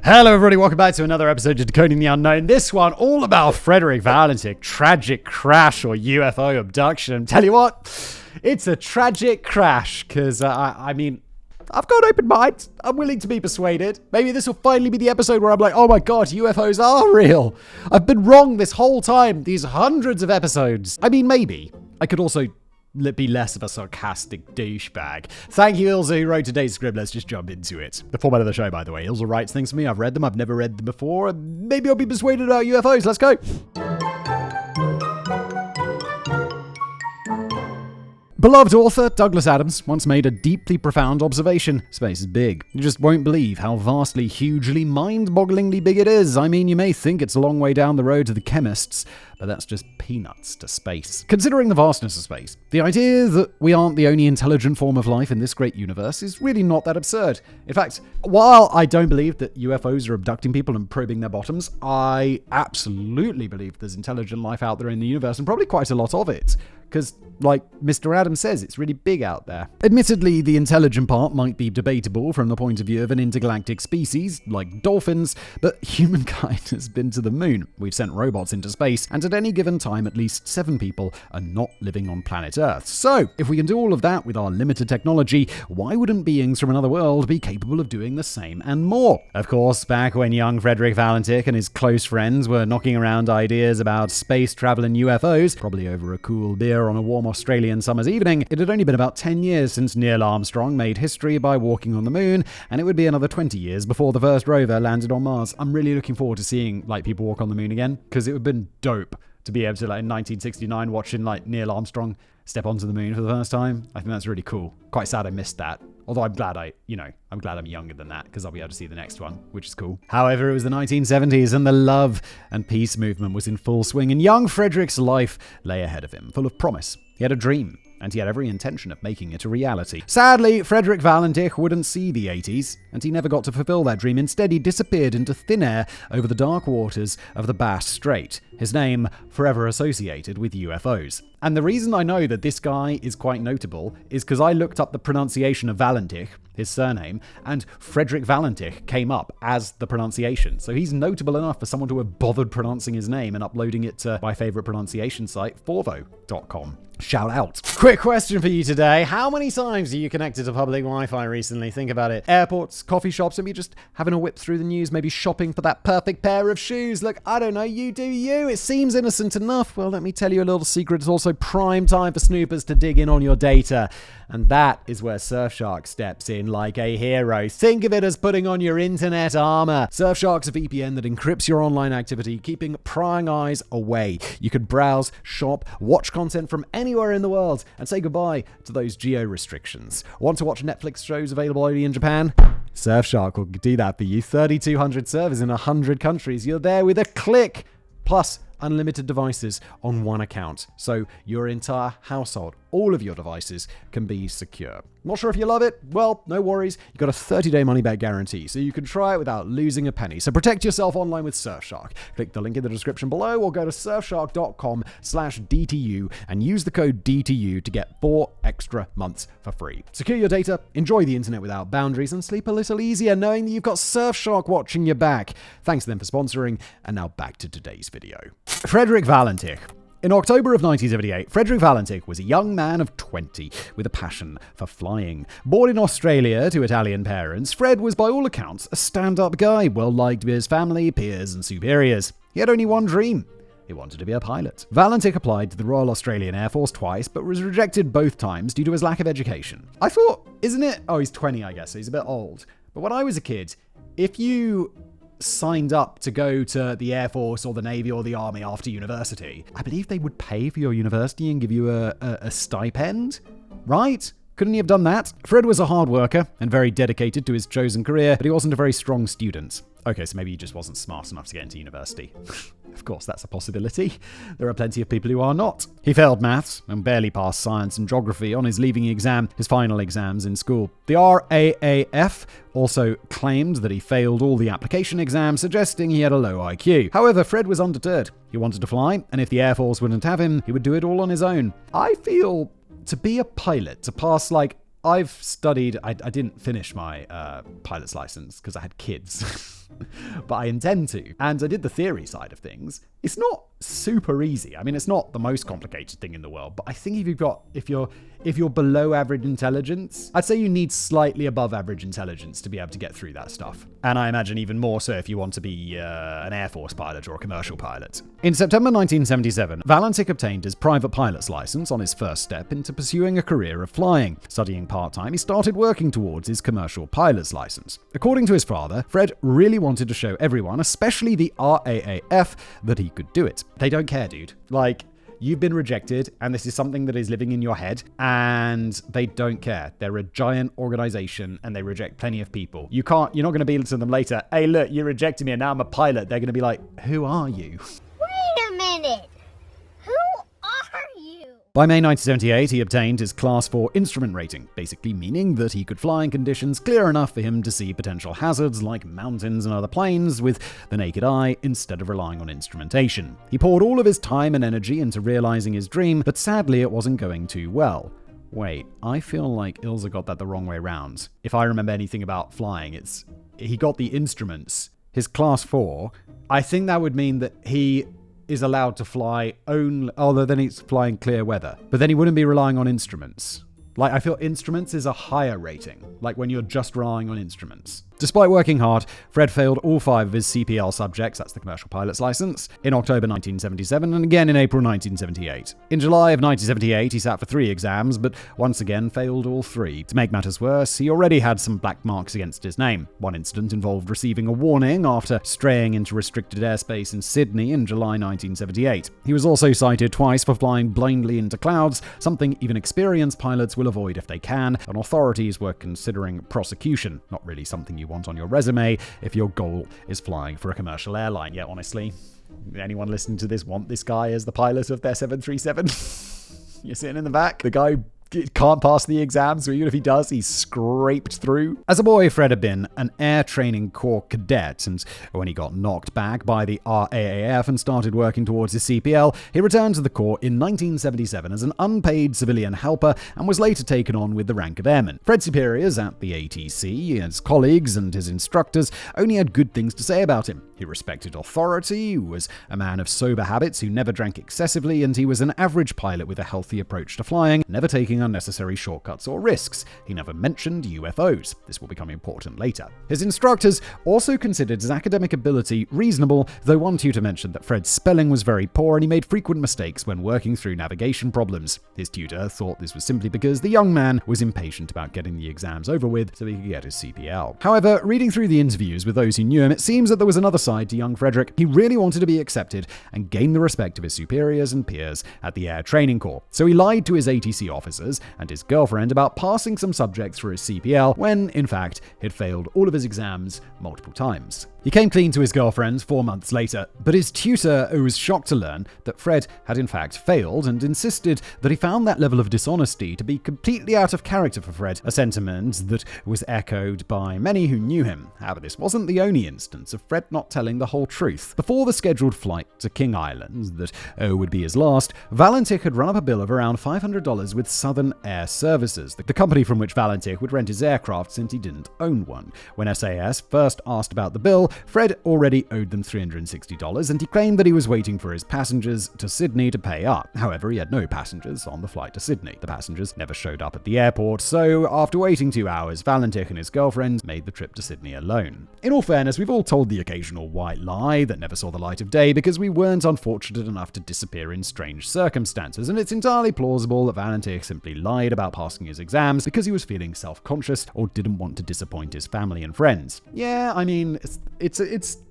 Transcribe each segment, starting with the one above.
Hello everybody, welcome back to another episode of Decoding the Unknown. This one all about Frederick Valentich, tragic crash or UFO abduction. Tell you what, it's a tragic crash because, I've got an open mind. I'm willing to be persuaded. Maybe this will finally be the episode where I'm like, oh my god, UFOs are real. I've been wrong this whole time, these hundreds of episodes. Maybe. I could also be less of a sarcastic douchebag. Thank you, Ilza, who wrote today's script. Let's just jump into it. The format of the show, by the way. Ilza writes things for me. I've read them. I've never read them before. Maybe I'll be persuaded about UFOs. Let's go. Beloved author Douglas Adams once made a deeply profound observation. Space is big. You just won't believe how vastly, hugely, mind-bogglingly big it is. You may think it's a long way down the road to the chemists, but that's just peanuts to space. Considering the vastness of space, the idea that we aren't the only intelligent form of life in this great universe is really not that absurd. In fact, while I don't believe that UFOs are abducting people and probing their bottoms, I absolutely believe there's intelligent life out there in the universe, and probably quite a lot of it. Because, like Mr. Adams says, it's really big out there. Admittedly, the intelligent part might be debatable from the point of view of an intergalactic species, like dolphins, but humankind has been to the moon. We've sent robots into space, and at any given time, at least 7 people are not living on planet Earth. So, if we can do all of that with our limited technology, why wouldn't beings from another world be capable of doing the same and more? Of course, back when young Frederick Valentich and his close friends were knocking around ideas about space travel and UFOs, probably over a cool beer on a warm Australian summer's evening, it had only been about 10 years since Neil Armstrong made history by walking on the moon, and it would be another 20 years before the first rover landed on Mars. I'm really looking forward to seeing people walk on the moon again, because it would have been dope to be able to, in 1969, watching Neil Armstrong step onto the moon for the first time. I think that's really cool. Quite sad I missed that. Although I'm glad I'm younger than that, because I'll be able to see the next one, which is cool. However, it was the 1970s, and the love and peace movement was in full swing, and young Frederick's life lay ahead of him, full of promise. He had a dream, and he had every intention of making it a reality. Sadly, Frederick Valentich wouldn't see the 80s, and he never got to fulfill that dream. Instead, he disappeared into thin air over the dark waters of the Bass Strait, his name forever associated with UFOs. And the reason I know that this guy is quite notable is because I looked up the pronunciation of Valentich, his surname, and Frederick Valentich came up as the pronunciation. So he's notable enough for someone to have bothered pronouncing his name and uploading it to my favorite pronunciation site, forvo.com. Shout out. Quick question for you today. How many times are you connected to public Wi-Fi recently? Think about it. Airports, coffee shops, maybe just having a whip through the news, maybe shopping for that perfect pair of shoes. Look, I don't know, you do you. It seems innocent enough. Well, let me tell you a little secret. It's also prime time for snoopers to dig in on your data. And that is where Surfshark steps in like a hero. Think of it as putting on your internet armor. Surfshark's a VPN that encrypts your online activity, keeping prying eyes away. You could browse, shop, watch content from anywhere in the world, and say goodbye to those geo restrictions. Want to watch Netflix shows available only in Japan? Surfshark will do that for you. 3,200 servers in 100 countries. You're there with a click. Plus, unlimited devices on one account. So your entire household, all of your devices can be secure. Not sure if you love it? Well, no worries. You've got a 30-day money-back guarantee, so you can try it without losing a penny. So protect yourself online with Surfshark. Click the link in the description below or go to surfshark.com/DTU and use the code DTU to get 4 extra months for free. Secure your data, enjoy the internet without boundaries, and sleep a little easier knowing that you've got Surfshark watching your back. Thanks to them for sponsoring, and now back to today's video. Frederick Valentich. In October of 1978, Frederick Valentich was a young man of 20 with a passion for flying. Born in Australia to Italian parents, Fred was by all accounts a stand-up guy, well-liked by his family, peers, and superiors. He had only one dream. He wanted to be a pilot. Valentich applied to the Royal Australian Air Force twice, but was rejected both times due to his lack of education. I thought, isn't it? Oh, he's 20, I guess, so he's a bit old. But when I was a kid, if you signed up to go to the Air Force or the Navy or the Army after university, I believe they would pay for your university and give you a stipend, right? Couldn't he have done that? Fred was a hard worker and very dedicated to his chosen career, but he wasn't a very strong student. Okay, so maybe he just wasn't smart enough to get into university. Of course, that's a possibility. There are plenty of people who are not. He failed maths and barely passed science and geography on his leaving exam, his final exams in school. The RAAF also claimed that he failed all the application exams, suggesting he had a low IQ. However, Fred was undeterred. He wanted to fly, and if the Air Force wouldn't have him, he would do it all on his own. I feel to be a pilot, to pass I've studied, I didn't finish my pilot's license because I had kids. but I intend to. And I did the theory side of things. It's not super easy. I mean, it's not the most complicated thing in the world, but I think if you're below average intelligence, I'd say you need slightly above average intelligence to be able to get through that stuff. And I imagine even more so if you want to be an Air Force pilot or a commercial pilot. In September 1977, Valentich obtained his private pilot's license on his first step into pursuing a career of flying. Studying part-time, he started working towards his commercial pilot's license. According to his father, Fred really wanted to show everyone, especially the RAAF, that he could do it. They don't care, dude. Like, you've been rejected, and this is something that is living in your head, and they don't care. They're a giant organization, and they reject plenty of people. You're not going to be to them later, hey, look, you rejected me, and now I'm a pilot. They're going to be like, who are you? Wait a minute. Who are you? By May 1978, he obtained his Class 4 instrument rating, basically meaning that he could fly in conditions clear enough for him to see potential hazards like mountains and other planes with the naked eye instead of relying on instrumentation. He poured all of his time and energy into realizing his dream, but sadly it wasn't going too well. Wait, I feel like Ilza got that the wrong way round. If I remember anything about flying, he got the instruments. His Class 4, I think that would mean that he is allowed to fly only, although then he's flying clear weather. But then he wouldn't be relying on instruments. Like, I feel instruments is a higher rating, like when you're just relying on instruments. Despite working hard, Fred failed all 5 of his CPL subjects, that's the commercial pilot's license, in October 1977 and again in April 1978. In July of 1978, he sat for 3 exams, but once again failed all 3. To make matters worse, he already had some black marks against his name. One incident involved receiving a warning after straying into restricted airspace in Sydney in July 1978. He was also cited twice for flying blindly into clouds, something even experienced pilots will avoid if they can, and authorities were considering prosecution. Not really something you want on your resume if your goal is flying for a commercial airline. Yeah, honestly, anyone listening to this want this guy as the pilot of their 737? You're sitting in the back. The guy can't pass the exam, so even if he does, he's scraped through. As a boy, Fred had been an Air Training Corps cadet, and when he got knocked back by the RAAF and started working towards his CPL, he returned to the Corps in 1977 as an unpaid civilian helper and was later taken on with the rank of airman. Fred's superiors at the ATC, his colleagues and his instructors, only had good things to say about him. He respected authority, was a man of sober habits who never drank excessively, and he was an average pilot with a healthy approach to flying, never taking unnecessary shortcuts or risks. He never mentioned UFOs. This will become important later. His instructors also considered his academic ability reasonable, though one tutor mentioned that Fred's spelling was very poor and he made frequent mistakes when working through navigation problems. His tutor thought this was simply because the young man was impatient about getting the exams over with so he could get his CPL. However, reading through the interviews with those who knew him, it seems that there was another side to young Frederick. He really wanted to be accepted and gain the respect of his superiors and peers at the Air Training Corps. So he lied to his ATC officers and his girlfriend about passing some subjects for his CPL when, in fact, he'd failed all of his exams multiple times. He came clean to his girlfriend 4 months later, but his tutor was shocked to learn that Fred had in fact failed and insisted that he found that level of dishonesty to be completely out of character for Fred, a sentiment that was echoed by many who knew him. However, this wasn't the only instance of Fred not telling the whole truth. Before the scheduled flight to King Island, that would be his last, Valentich had run up a bill of around $500 with Southern Air Services, the company from which Valentich would rent his aircraft since he didn't own one. When SAS first asked about the bill, Fred already owed them $360, and he claimed that he was waiting for his passengers to Sydney to pay up. However, he had no passengers on the flight to Sydney. The passengers never showed up at the airport, so after waiting 2 hours, Valentich and his girlfriend made the trip to Sydney alone. In all fairness, we've all told the occasional white lie that never saw the light of day because we weren't unfortunate enough to disappear in strange circumstances, and it's entirely plausible that Valentich simply lied about passing his exams because he was feeling self-conscious or didn't want to disappoint his family and friends. Yeah, I mean, it's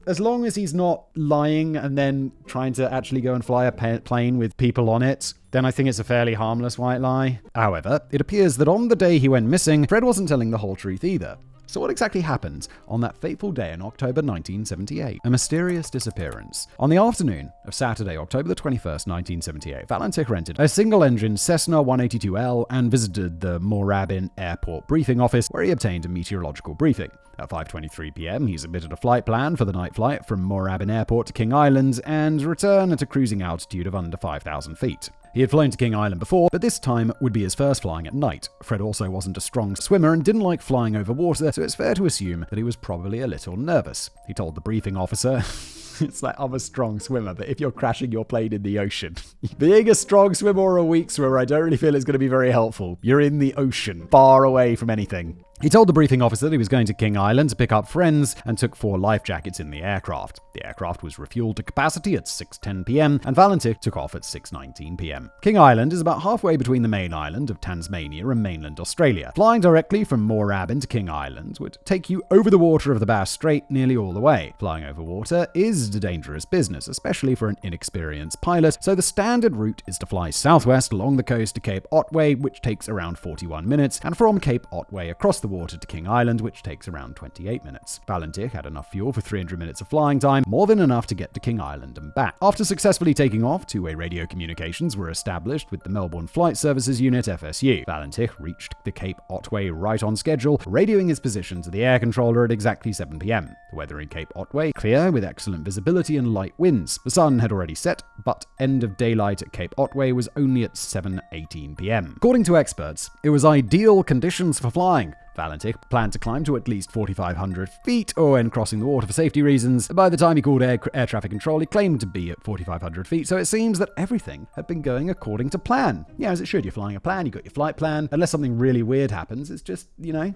as long as he's not lying and then trying to actually go and fly a plane with people on it, then I think it's a fairly harmless white lie. However, it appears that on the day he went missing, Fred wasn't telling the whole truth either. So what exactly happened on that fateful day in October 1978? A mysterious disappearance. On the afternoon of Saturday, October the 21st, 1978, Valentich rented a single-engine Cessna 182L and visited the Moorabbin Airport briefing office where he obtained a meteorological briefing. At 5:23 p.m., he submitted a flight plan for the night flight from Moorabbin Airport to King Island and return at a cruising altitude of under 5,000 feet. He had flown to King Island before, but this time would be his first flying at night. Fred also wasn't a strong swimmer and didn't like flying over water, so it's fair to assume that he was probably a little nervous. He told the briefing officer, it's like, I'm a strong swimmer, but if you're crashing your plane in the ocean, being a strong swimmer or a weak swimmer, I don't really feel is going to be very helpful. You're in the ocean, far away from anything. He told the briefing officer that he was going to King Island to pick up friends and took 4 life jackets in the aircraft. The aircraft was refueled to capacity at 6:10 p.m. and Valentich took off at 6:19 p.m. King Island is about halfway between the main island of Tasmania and mainland Australia. Flying directly from Moorabbin to King Island would take you over the water of the Bass Strait nearly all the way. Flying over water is a dangerous business, especially for an inexperienced pilot, so the standard route is to fly southwest along the coast to Cape Otway, which takes around 41 minutes, and from Cape Otway across the water to King Island, which takes around 28 minutes. Valentich had enough fuel for 300 minutes of flying time, more than enough to get to King Island and back. After successfully taking off, two-way radio communications were established with the Melbourne Flight Services Unit FSU. Valentich reached the Cape Otway right on schedule, radioing his position to the air controller at exactly 7 p.m. The weather in Cape Otway clear with excellent visibility and light winds. The sun had already set, but end of daylight at Cape Otway was only at 7:18 p.m. According to experts, it was ideal conditions for flying. Valentich planned to climb to at least 4,500 feet, or when crossing the water for safety reasons. By the time he called air traffic control, he claimed to be at 4,500 feet, so it seems that everything had been going according to plan. Yeah, as it should. You're flying a plan, you got your flight plan. Unless something really weird happens, it's just,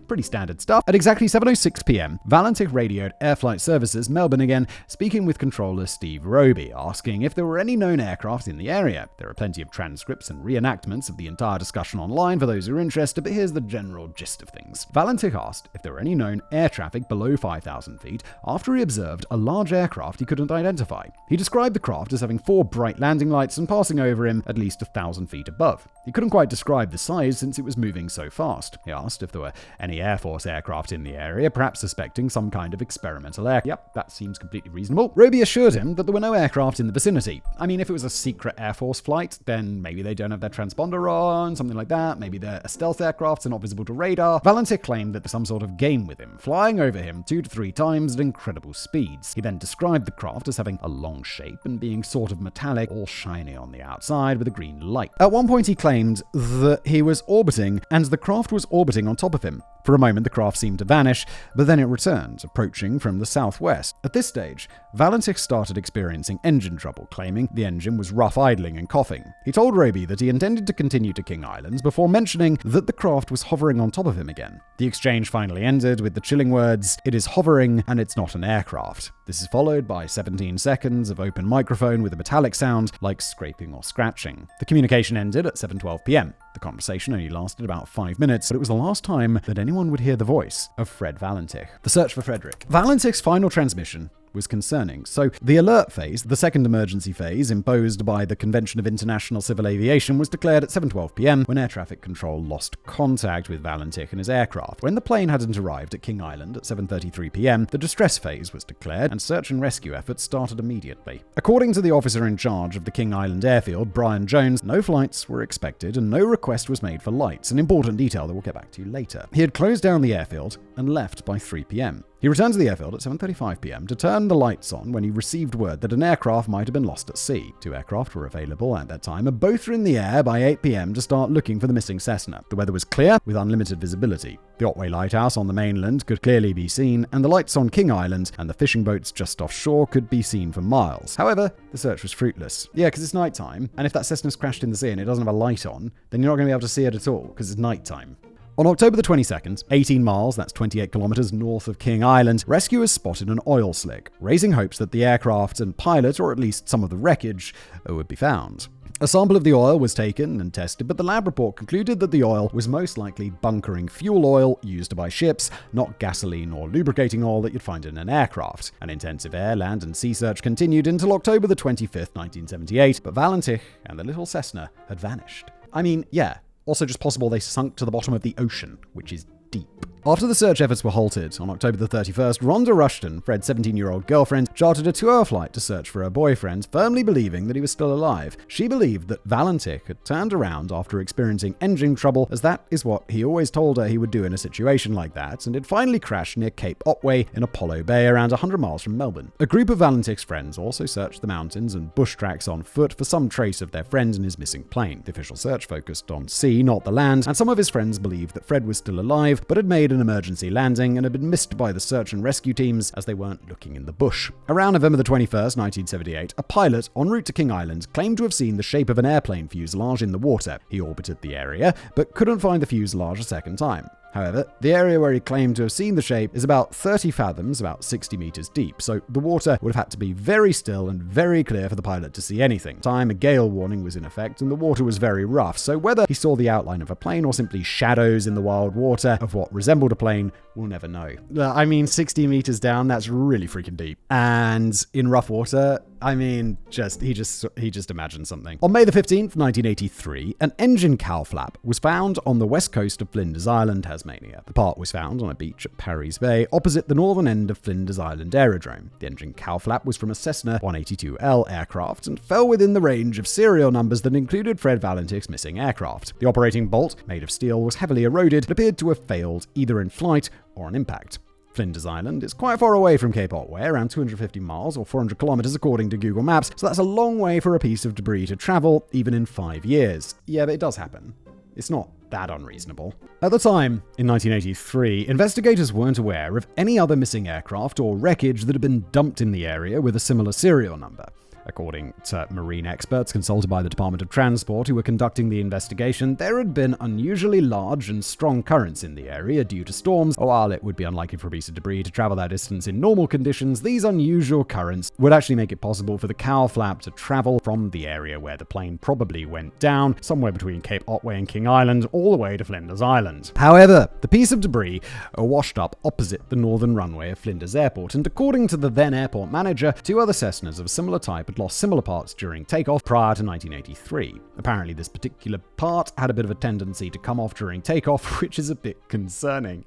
pretty standard stuff. At exactly 7:06 p.m., Valentich radioed Air Flight Services Melbourne again, speaking with controller Steve Roby, asking if there were any known aircraft in the area. There are plenty of transcripts and reenactments of the entire discussion online for those who are interested, but here's the general gist of things. Valentich asked if there were any known air traffic below 5,000 feet after he observed a large aircraft he couldn't identify. He described the craft as having 4 bright landing lights and passing over him at least 1,000 feet above. He couldn't quite describe the size since it was moving so fast. He asked if there were any Air Force aircraft in the area, perhaps suspecting some kind of experimental air. Yep, that seems completely reasonable. Roby assured him that there were no aircraft in the vicinity. I mean, if it was a secret Air Force flight, then maybe they don't have their transponder on, something like that. Maybe they're a stealth aircraft and not visible to radar. Valentich claimed that there's some sort of game with him, flying over him 2 to 3 times at incredible speeds. He then described the craft as having a long shape and being sort of metallic, all shiny on the outside with a green light. At one point he claimed that he was orbiting and the craft was orbiting on top of him. For a moment, the craft seemed to vanish, but then it returned, approaching from the southwest. At this stage, Valentich started experiencing engine trouble, claiming the engine was rough idling and coughing. He told Roby that he intended to continue to King Island before mentioning that the craft was hovering on top of him again. The exchange finally ended with the chilling words, "It is hovering and it's not an aircraft." This is followed by 17 seconds of open microphone with a metallic sound like scraping or scratching. The communication ended at 7:12 p.m. The conversation only lasted about 5 minutes, but it was the last time that anyone would hear the voice of Fred Valentich. The search for Frederick. Valentich's final transmission was concerning. So the alert phase, the second emergency phase imposed by the Convention of International Civil Aviation, was declared at 7:12 p.m. when air traffic control lost contact with Valentich and his aircraft. When the plane hadn't arrived at King Island at 7:33 p.m., the distress phase was declared and search and rescue efforts started immediately. According to the officer in charge of the King Island airfield, Brian Jones, no flights were expected and no request was made for lights, an important detail that we'll get back to later. He had closed down the airfield and left by 3 p.m. He returned to the airfield at 7:35 p.m. to turn the lights on when he received word that an aircraft might have been lost at sea. 2 aircraft were available at that time, and both were in the air by 8 p.m. to start looking for the missing Cessna. The weather was clear with unlimited visibility. The Otway Lighthouse on the mainland could clearly be seen, and the lights on King Island and the fishing boats just offshore could be seen for miles. However, the search was fruitless. Yeah, because it's nighttime, and if that Cessna's crashed in the sea and it doesn't have a light on, then you're not going to be able to see it at all, because it's nighttime. On October the 22nd, 18 miles, that's 28 kilometers north of King Island, rescuers spotted an oil slick, raising hopes that the aircraft and pilot, or at least some of the wreckage, would be found. A sample of the oil was taken and tested, but the lab report concluded that the oil was most likely bunkering fuel oil used by ships, not gasoline or lubricating oil that you'd find in an aircraft. An intensive air, land, and sea search continued until October the 25th, 1978, but Valentich and the little Cessna had vanished. I mean, yeah. Also just possible they sunk to the bottom of the ocean, which is deep. After the search efforts were halted on October the 31st, Rhonda Rushton, Fred's 17-year-old girlfriend, chartered a 2-hour flight to search for her boyfriend, firmly believing that he was still alive. She believed that Valentich had turned around after experiencing engine trouble, as that is what he always told her he would do in a situation like that, and had finally crashed near Cape Otway in Apollo Bay, around 100 miles from Melbourne. A group of Valentich's friends also searched the mountains and bush tracks on foot for some trace of their friend and his missing plane. The official search focused on sea, not the land, and some of his friends believed that Fred was still alive, but had made an emergency landing and had been missed by the search and rescue teams as they weren't looking in the bush. Around November the 21st, 1978, a pilot en route to King Island claimed to have seen the shape of an airplane fuselage in the water. He orbited the area, but couldn't find the fuselage a second time. However, the area where he claimed to have seen the shape is about 30 fathoms, about 60 meters deep, so the water would have had to be very still and very clear for the pilot to see anything. At the time, a gale warning was in effect, and the water was very rough, so whether he saw the outline of a plane or simply shadows in the wild water of what resembled a plane, we'll never know. I mean, 60 meters down, that's really freaking deep. And in rough water, I mean, he just imagined something. On May the 15th, 1983, an engine cowl flap was found on the west coast of Flinders Island, Tasmania. The part was found on a beach at Parry's Bay, opposite the northern end of Flinders Island Aerodrome. The engine cowl flap was from a Cessna 182L aircraft and fell within the range of serial numbers that included Fred Valentich's missing aircraft. The operating bolt, made of steel, was heavily eroded and appeared to have failed either in flight or on impact. Flinders Island is quite far away from Cape Otway, around 250 miles or 400 kilometers according to Google Maps, so that's a long way for a piece of debris to travel, even in 5 years. Yeah, but it does happen. It's not that unreasonable. At the time, in 1983, investigators weren't aware of any other missing aircraft or wreckage that had been dumped in the area with a similar serial number. According to marine experts consulted by the Department of Transport who were conducting the investigation, there had been unusually large and strong currents in the area due to storms. While it would be unlikely for a piece of debris to travel that distance in normal conditions, these unusual currents would actually make it possible for the cowl flap to travel from the area where the plane probably went down, somewhere between Cape Otway and King Island, all the way to Flinders Island. However, the piece of debris washed up opposite the northern runway of Flinders Airport, and according to the then airport manager, 2 other Cessnas of a similar type had lost similar parts during takeoff prior to 1983. Apparently, this particular part had a bit of a tendency to come off during takeoff, which is a bit concerning.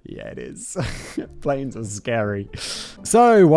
Yeah, it is. Planes are scary. So,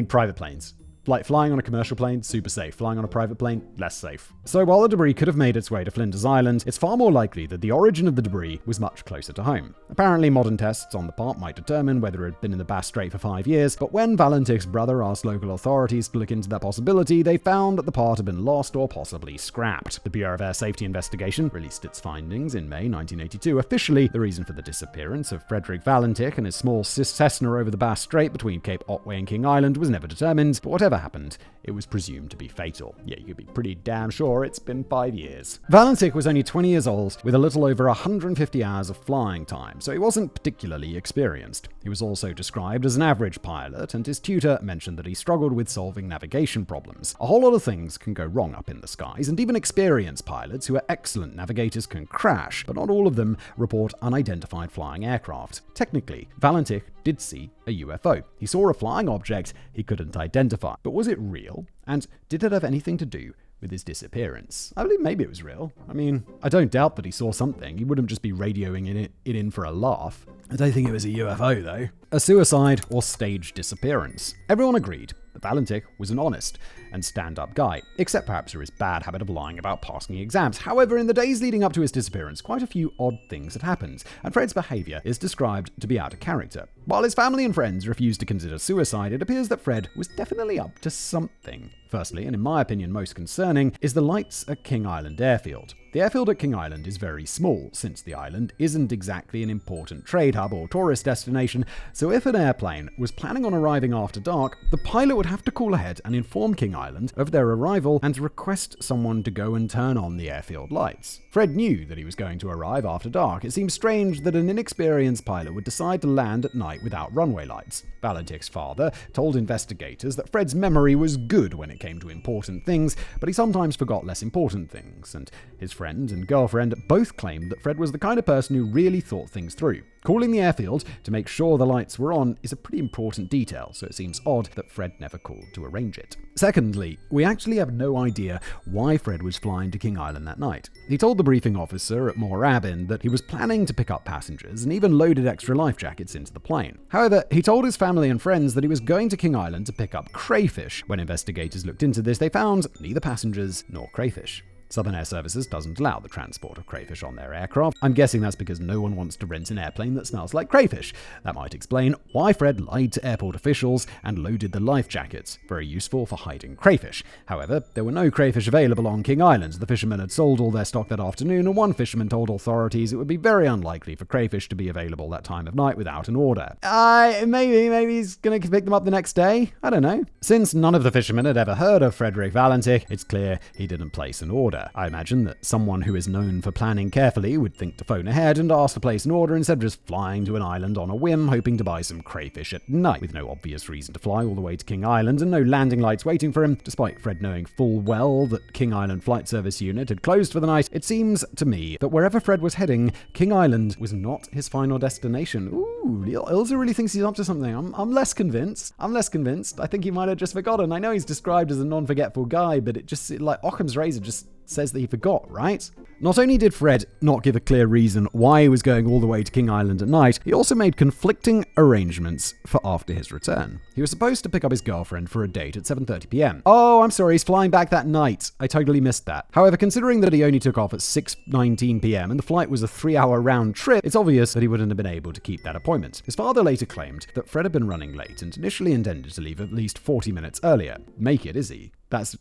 private planes. Like flying on a commercial plane, super safe. Flying on a private plane, less safe. So while the debris could have made its way to Flinders Island, it's far more likely that the origin of the debris was much closer to home. Apparently, modern tests on the part might determine whether it had been in the Bass Strait for 5 years, but when Valentich's brother asked local authorities to look into that possibility, they found that the part had been lost or possibly scrapped. The Bureau of Air Safety Investigation released its findings in May 1982. Officially, the reason for the disappearance of Frederick Valentich and his small Cessna over the Bass Strait between Cape Otway and King Island was never determined, but whatever happened, it was presumed to be fatal. Yeah, you could be pretty damn sure it's been 5 years. Valentich was only 20 years old with a little over 150 hours of flying time, so he wasn't particularly experienced. He was also described as an average pilot, and his tutor mentioned that he struggled with solving navigation problems. A whole lot of things can go wrong up in the skies, and even experienced pilots who are excellent navigators can crash, but not all of them report unidentified flying aircraft. Technically, Valentich did see a UFO. He saw a flying object he couldn't identify. But was it real? And did it have anything to do with his disappearance? I believe maybe it was real. I mean, I don't doubt that he saw something. He wouldn't just be radioing it in for a laugh. I don't think it was a UFO, though. A suicide or staged disappearance. Everyone agreed that Valentich was an honest and stand-up guy, except perhaps for his bad habit of lying about passing exams. However, in the days leading up to his disappearance, quite a few odd things had happened, and Fred's behavior is described to be out of character. While his family and friends refused to consider suicide, it appears that Fred was definitely up to something. Firstly, and in my opinion most concerning, is the lights at King Island Airfield. The airfield at King Island is very small, since the island isn't exactly an important trade hub or tourist destination, so if an airplane was planning on arriving after dark, the pilot would have to call ahead and inform King Island of their arrival and request someone to go and turn on the airfield lights. Fred knew that he was going to arrive after dark. It seems strange that an inexperienced pilot would decide to land at night without runway lights. Valentich's father told investigators that Fred's memory was good when it came to important things, but he sometimes forgot less important things, and his friend and girlfriend both claimed that Fred was the kind of person who really thought things through. Calling the airfield to make sure the lights were on is a pretty important detail, so it seems odd that Fred never called to arrange it. Secondly, we actually have no idea why Fred was flying to King Island that night. He told the briefing officer at Moorabbin that he was planning to pick up passengers and even loaded extra life jackets into the plane. However, he told his family and friends that he was going to King Island to pick up crayfish. When investigators looked into this, they found neither passengers nor crayfish. Southern Air Services doesn't allow the transport of crayfish on their aircraft. I'm guessing that's because no one wants to rent an airplane that smells like crayfish. That might explain why Fred lied to airport officials and loaded the life jackets, very useful for hiding crayfish. However, there were no crayfish available on King Island. The fishermen had sold all their stock that afternoon, and one fisherman told authorities it would be very unlikely for crayfish to be available that time of night without an order. Maybe he's going to pick them up the next day? I don't know. Since none of the fishermen had ever heard of Frederick Valentich, it's clear he didn't place an order. I imagine that someone who is known for planning carefully would think to phone ahead and ask to place an order instead of just flying to an island on a whim, hoping to buy some crayfish at night, with no obvious reason to fly all the way to King Island and no landing lights waiting for him. Despite Fred knowing full well that King Island Flight Service unit had closed for the night, it seems to me that wherever Fred was heading, King Island was not his final destination. Ooh, Ilza really thinks he's up to something. I'm less convinced. I think he might have just forgotten. I know he's described as a non-forgetful guy, but like Occam's razor just says that he forgot, right? Not only did Fred not give a clear reason why he was going all the way to King Island at night, he also made conflicting arrangements for after his return. He was supposed to pick up his girlfriend for a date at 7:30 p.m. Oh, I'm sorry, he's flying back that night. I totally missed that. However, considering that he only took off at 6:19 p.m. and the flight was a 3-hour round trip, it's obvious that he wouldn't have been able to keep that appointment. His father later claimed that Fred had been running late and initially intended to leave at least 40 minutes earlier. Make it, is he?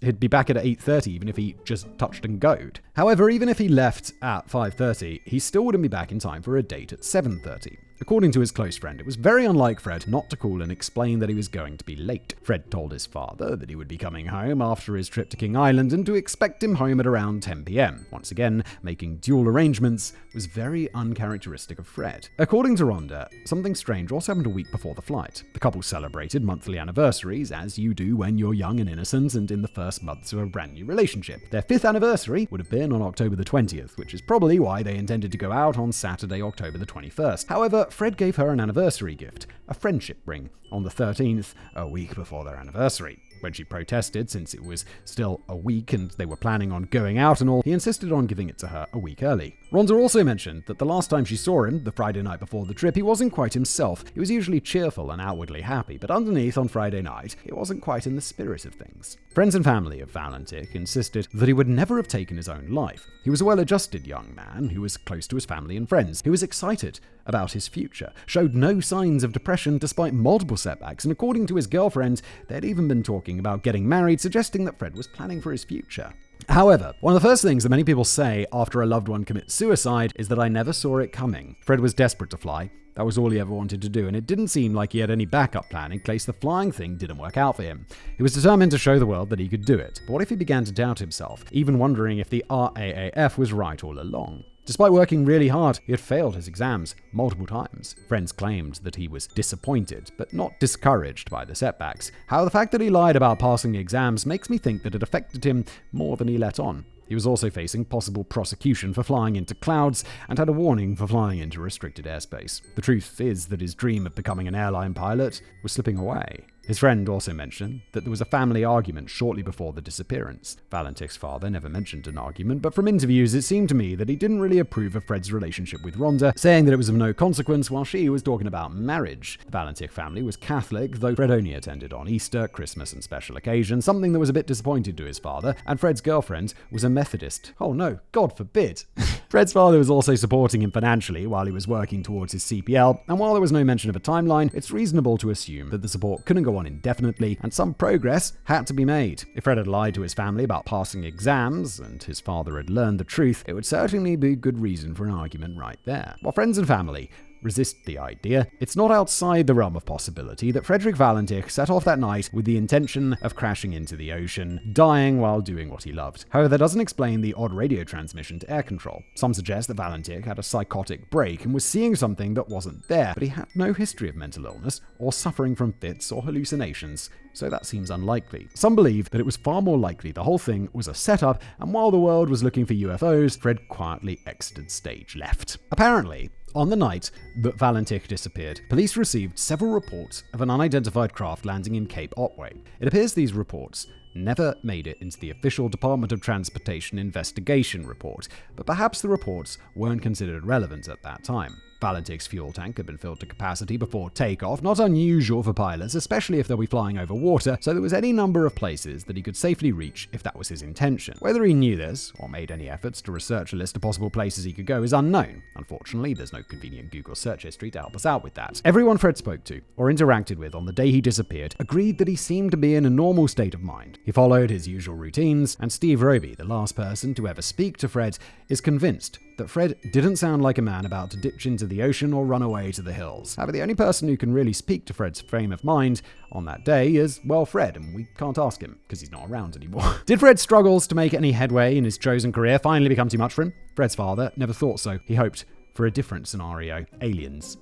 He'd be back at 8:30 even if he just touched and goed. However, even if he left at 5:30, he still wouldn't be back in time for a date at 7:30. According to his close friend, it was very unlike Fred not to call and explain that he was going to be late. Fred told his father that he would be coming home after his trip to King Island and to expect him home at around 10 p.m. Once again, making dual arrangements was very uncharacteristic of Fred. According to Rhonda, something strange also happened a week before the flight. The couple celebrated monthly anniversaries, as you do when you're young and innocent and in the first months of a brand new relationship. Their 5th anniversary would have been on October the 20th, which is probably why they intended to go out on Saturday, October the 21st. However, Fred gave her an anniversary gift, a friendship ring, on the 13th, a week before their anniversary. When she protested, since it was still a week and they were planning on going out and all, he insisted on giving it to her a week early. Rhonda also mentioned that the last time she saw him, the Friday night before the trip, he wasn't quite himself. He was usually cheerful and outwardly happy, but underneath on Friday night, he wasn't quite in the spirit of things. Friends and family of Valentich insisted that he would never have taken his own life. He was a well-adjusted young man who was close to his family and friends. He was excited about his future, showed no signs of depression despite multiple setbacks, and according to his girlfriend, they'd even been talking about getting married, suggesting that Fred was planning for his future. However, one of the first things that many people say after a loved one commits suicide is that I never saw it coming. Fred was desperate to fly. That was all he ever wanted to do, and it didn't seem like he had any backup plan in case the flying thing didn't work out for him. He was determined to show the world that he could do it. But what if he began to doubt himself, even wondering if the RAAF was right all along? Despite working really hard, he had failed his exams multiple times. Friends claimed that he was disappointed, but not discouraged by the setbacks. However, the fact that he lied about passing exams makes me think that it affected him more than he let on. He was also facing possible prosecution for flying into clouds and had a warning for flying into restricted airspace. The truth is that his dream of becoming an airline pilot was slipping away. His friend also mentioned that there was a family argument shortly before the disappearance. Valentich's father never mentioned an argument, but from interviews it seemed to me that he didn't really approve of Fred's relationship with Rhonda, saying that it was of no consequence while she was talking about marriage. The Valentich family was Catholic, though Fred only attended on Easter, Christmas and special occasions, something that was a bit disappointing to his father, and Fred's girlfriend was a Methodist. Oh no, God forbid. Fred's father was also supporting him financially while he was working towards his CPL, and while there was no mention of a timeline, it's reasonable to assume that the support couldn't go on indefinitely, and some progress had to be made. If Fred had lied to his family about passing exams, and his father had learned the truth, it would certainly be a good reason for an argument right there. While friends and family resist the idea, it's not outside the realm of possibility that Frederick Valentich set off that night with the intention of crashing into the ocean, dying while doing what he loved. However, that doesn't explain the odd radio transmission to air control. Some suggest that Valentich had a psychotic break and was seeing something that wasn't there, but he had no history of mental illness or suffering from fits or hallucinations, so that seems unlikely. Some believe that it was far more likely the whole thing was a setup, and while the world was looking for UFOs, Fred quietly exited stage left. Apparently, on the night that Valentich disappeared, police received several reports of an unidentified craft landing in Cape Otway. It appears these reports never made it into the official Department of Transportation investigation report, but perhaps the reports weren't considered relevant at that time. Valentich's fuel tank had been filled to capacity before takeoff, not unusual for pilots, especially if they'll be flying over water, so there was any number of places that he could safely reach if that was his intention. Whether he knew this, or made any efforts to research a list of possible places he could go, is unknown. Unfortunately, there's no convenient Google search history to help us out with that. Everyone Fred spoke to, or interacted with on the day he disappeared, agreed that he seemed to be in a normal state of mind. He followed his usual routines, and Steve Roby, the last person to ever speak to Fred, is convinced that Fred didn't sound like a man about to ditch into the ocean or run away to the hills. However, the only person who can really speak to Fred's frame of mind on that day is, well, Fred, and we can't ask him because he's not around anymore. Did Fred's struggles to make any headway in his chosen career finally become too much for him? Fred's father never thought so. He hoped for a different scenario. Aliens.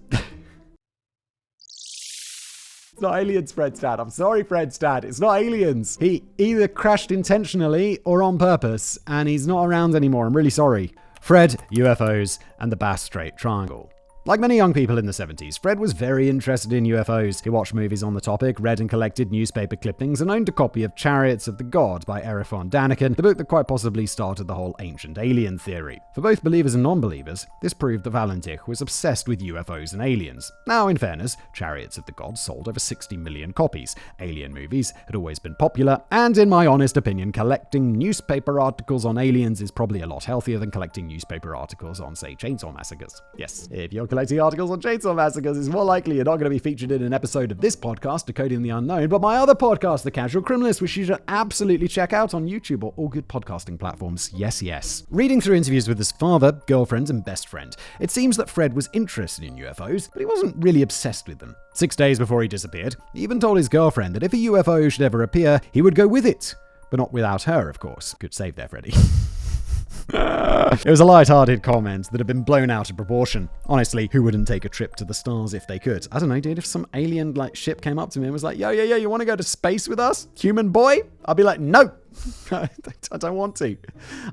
It's not aliens, Fred's dad. I'm sorry, Fred's dad. It's not aliens. He either crashed intentionally or on purpose, and he's not around anymore. I'm really sorry. Fred, UFOs, and the Bass Strait Triangle. Like many young people in the 70s, Fred was very interested in UFOs. He watched movies on the topic, read and collected newspaper clippings, and owned a copy of Chariots of the God by Erich von Däniken, the book that quite possibly started the whole ancient alien theory. For both believers and non-believers, this proved that Valentich was obsessed with UFOs and aliens. Now, in fairness, Chariots of the God sold over 60 million copies. Alien movies had always been popular, and in my honest opinion, collecting newspaper articles on aliens is probably a lot healthier than collecting newspaper articles on, say, chainsaw massacres. Yes, if you're collecting articles on chainsaw massacres, it's more likely you're not going to be featured in an episode of this podcast, Decoding the Unknown, but my other podcast, The Casual Criminalist, which you should absolutely check out on YouTube or all good podcasting platforms. Yes, yes. Reading through interviews with his father, girlfriend, and best friend, it seems that Fred was interested in UFOs, but he wasn't really obsessed with them. 6 days before he disappeared, he even told his girlfriend that if a UFO should ever appear, he would go with it. But not without her, of course. Good save there, Freddie. It was a light-hearted comment that had been blown out of proportion. Honestly, who wouldn't take a trip to the stars if they could? I don't know, dude, if some alien ship came up to me and was like, yo, you want to go to space with us, human boy? I'd be like, no, I don't want to.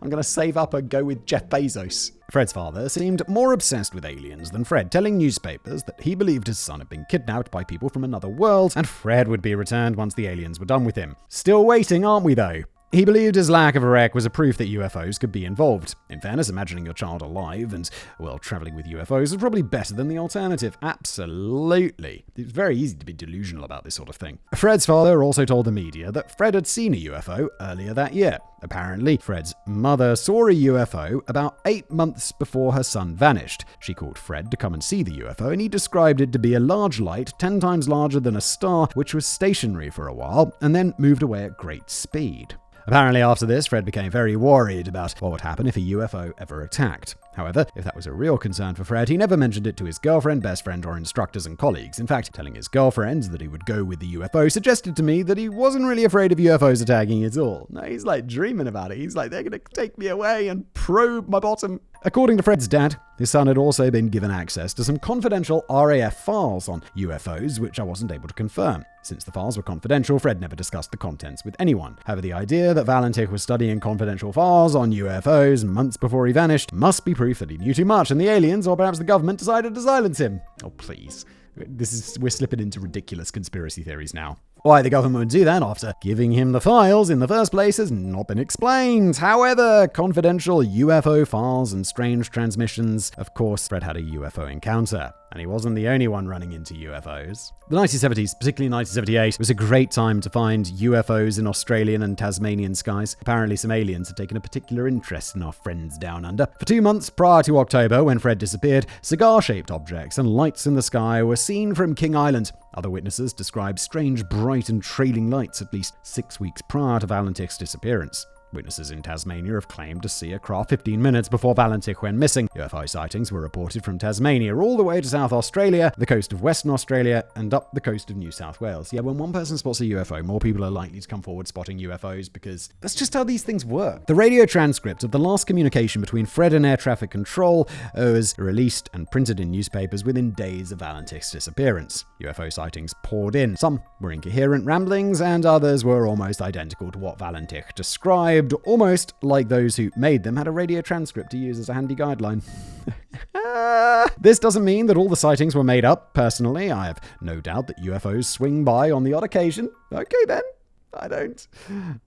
I'm going to save up and go with Jeff Bezos. Fred's father seemed more obsessed with aliens than Fred, telling newspapers that he believed his son had been kidnapped by people from another world, and Fred would be returned once the aliens were done with him. Still waiting, aren't we, though? He believed his lack of a wreck was a proof that UFOs could be involved. In fairness, imagining your child alive and, well, traveling with UFOs is probably better than the alternative. Absolutely. It's very easy to be delusional about this sort of thing. Fred's father also told the media that Fred had seen a UFO earlier that year. Apparently, Fred's mother saw a UFO about 8 months before her son vanished. She called Fred to come and see the UFO, and he described it to be a large light 10 times larger than a star, which was stationary for a while and then moved away at great speed. Apparently after this, Fred became very worried about what would happen if a UFO ever attacked. However, if that was a real concern for Fred, he never mentioned it to his girlfriend, best friend, or instructors and colleagues. In fact, telling his girlfriend that he would go with the UFO suggested to me that he wasn't really afraid of UFOs attacking at all. No, he's dreaming about it. He's like, they're going to take me away and probe my bottom. According to Fred's dad, his son had also been given access to some confidential RAF files on UFOs, which I wasn't able to confirm. Since the files were confidential, Fred never discussed the contents with anyone. However, the idea that Valentich was studying confidential files on UFOs months before he vanished must be proof that he knew too much and the aliens, or perhaps the government, decided to silence him. Oh, please. We're slipping into ridiculous conspiracy theories now. Why the government would do that after giving him the files in the first place has not been explained. However, confidential UFO files and strange transmissions. Of course, Fred had a UFO encounter, and he wasn't the only one running into UFOs. The 1970s, particularly 1978, was a great time to find UFOs in Australian and Tasmanian skies. Apparently, some aliens had taken a particular interest in our friends down under. For 2 months prior to October, when Fred disappeared, cigar-shaped objects and lights in the sky were seen from King Island. Other witnesses described strange, bright and trailing lights at least 6 weeks prior to Valentich's disappearance. Witnesses in Tasmania have claimed to see a craft 15 minutes before Valentich went missing. UFO sightings were reported from Tasmania all the way to South Australia, the coast of Western Australia, and up the coast of New South Wales. Yeah, when one person spots a UFO, more people are likely to come forward spotting UFOs because that's just how these things work. The radio transcript of the last communication between Fred and air traffic control was released and printed in newspapers within days of Valentich's disappearance. UFO sightings poured in. Some were incoherent ramblings, and others were almost identical to what Valentich described, almost like those who made them had a radio transcript to use as a handy guideline. This doesn't mean that all the sightings were made up. Personally, I have no doubt that UFOs swing by on the odd occasion. Okay then. I don't.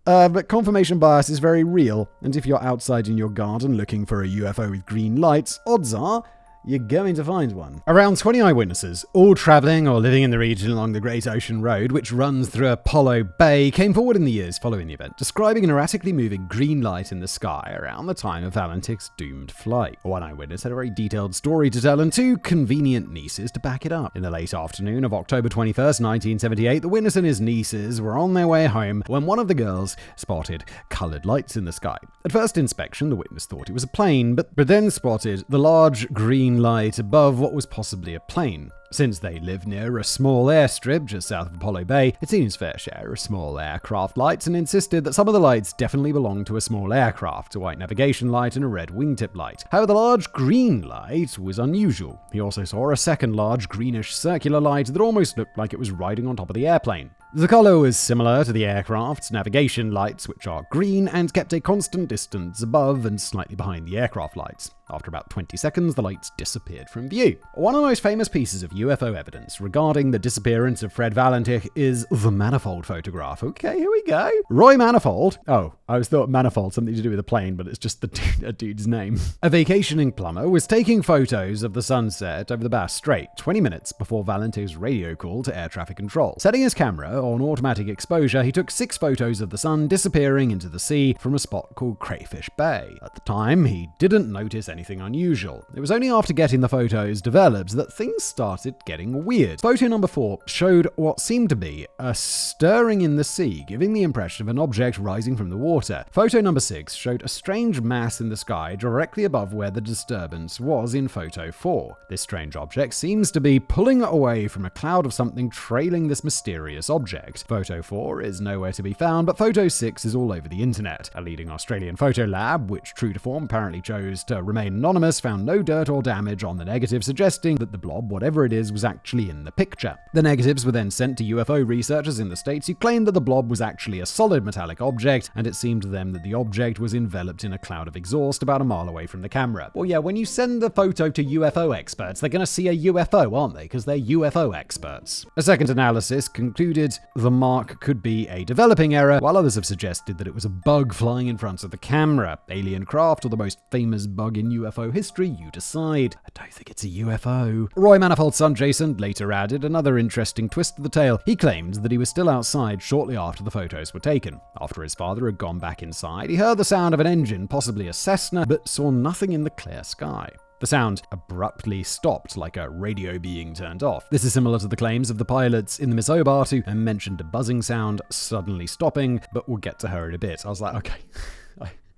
But confirmation bias is very real, and if you're outside in your garden looking for a UFO with green lights, odds are you're going to find one. Around 20 eyewitnesses, all travelling or living in the region along the Great Ocean Road, which runs through Apollo Bay, came forward in the years following the event, describing an erratically moving green light in the sky around the time of Valentich's doomed flight. One eyewitness had a very detailed story to tell and two convenient nieces to back it up. In the late afternoon of October 21st, 1978, the witness and his nieces were on their way home when one of the girls spotted coloured lights in the sky. At first inspection, the witness thought it was a plane, but then spotted the large green light above what was possibly a plane. Since they live near a small airstrip just south of Apollo Bay, it seems fair share of small aircraft lights, and insisted that some of the lights definitely belonged to a small aircraft, a white navigation light and a red wingtip light. However, the large green light was unusual. He also saw a second large greenish circular light that almost looked like it was riding on top of the airplane. The colour was similar to the aircraft's navigation lights, which are green and kept a constant distance above and slightly behind the aircraft lights. After about 20 seconds, the lights disappeared from view. One of the most famous pieces of UFO evidence regarding the disappearance of Fred Valentich is the Manifold photograph. Okay, here we go. Roy Manifold. Oh, I always thought Manifold something to do with a plane, but it's just a dude's name. A vacationing plumber was taking photos of the sunset over the Bass Strait 20 minutes before Valentich's radio call to air traffic control. Setting his camera on automatic exposure, he took 6 photos of the sun disappearing into the sea from a spot called Crayfish Bay. At the time, he didn't notice anything unusual. It was only after getting the photos developed that things started getting weird. Photo number 4 showed what seemed to be a stirring in the sea, giving the impression of an object rising from the water. Photo number 6 showed a strange mass in the sky directly above where the disturbance was in photo 4. This strange object seems to be pulling away from a cloud of something trailing this mysterious object. Photo 4 is nowhere to be found, but photo 6 is all over the internet. A leading Australian photo lab, which true to form apparently chose to remain anonymous, found no dirt or damage on the negative, suggesting that the blob, whatever it is, was actually in the picture. The negatives were then sent to UFO researchers in the States who claimed that the blob was actually a solid metallic object, and it seemed to them that the object was enveloped in a cloud of exhaust about a mile away from the camera. Well, yeah, when you send the photo to UFO experts, they're going to see a UFO, aren't they? Because they're UFO experts. A second analysis concluded the mark could be a developing error, while others have suggested that it was a bug flying in front of the camera. Alien craft or the most famous bug in UFO history, you decide. I don't think it's a UFO. Roy Manifold's son Jason later added another interesting twist to the tale. He claimed that he was still outside shortly after the photos were taken. After his father had gone back inside, he heard the sound of an engine, possibly a Cessna, but saw nothing in the clear sky. The sound abruptly stopped, like a radio being turned off. This is similar to the claims of the pilots in the Miss Hobart who mentioned a buzzing sound suddenly stopping, but we'll get to her in a bit. I was like, okay.